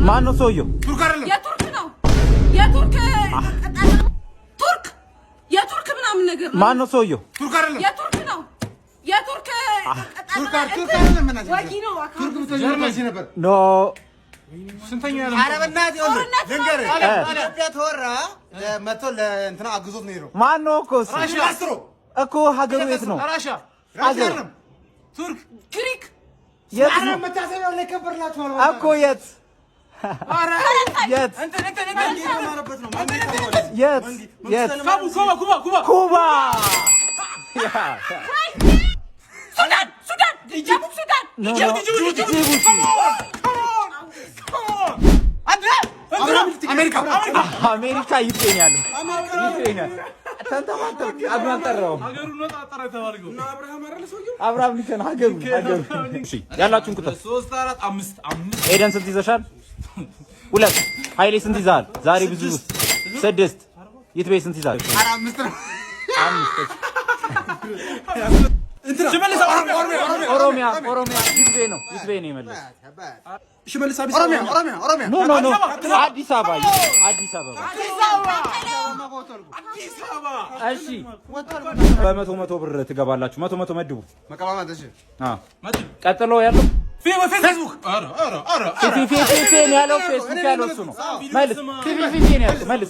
ማን ነው ሰውየው? ቱርክ አይደለም። የቱርክ ነው። የቱርክ የቱርክ ምናምን ነገር ነው። ማን ነው ሰውየው? ቱርክ አይደለም። የቱርክ ነው። የቱርክ ቱርክ አይደለም። ምን ወጊ ነው። ቱርክ ተጀርመሽ ነበር። ኖ ስንተኛ ነው? አረብናት ይወል ልንገር ኢትዮጵያ ተወራ መቶ ለእንትና አግዞት ነው ይሮ ማን ነው እኮ ራሽያ እኮ ሀገሩ የት ነው? ራሽያ አይደለም። ቱርክ ግሪክ የት አረ ነው መታሰቢያው ላይ ከበርላችሁ ማለት እኮ የት አረ የት ማረበት ነው የት የት ኩባ ያ ሱዳን ደቡብ ሱዳን ጅቡቲ አሜሪካ ይገኛል። ተንተማተው አብራም አብራም ሊከን ሀገሩ እሺ ያላችሁን ቁጥር 3 4 5 5 ኤደን ስንት ይዘሻል? 2 ኃይሌ ስንት ይዛል? ዛሬ ብዙ 6 ይትቤ ስንት ይዛል? 5 ነው 5 ሽመልስ ኦሮሚያ ይትቤ ነው የመለሰ ሽመልስ ኦሮሚያ ኖ አዲስ አበባ እሺ በመቶ ብር ትገባላችሁ። መቶ መድቡ መቀማማት እሺ ቀጥሎ ያለው ፌስቡክ ፌስቡክ ያለው እሱ ነው። መልስ ፌስቡክ ያለው መልስ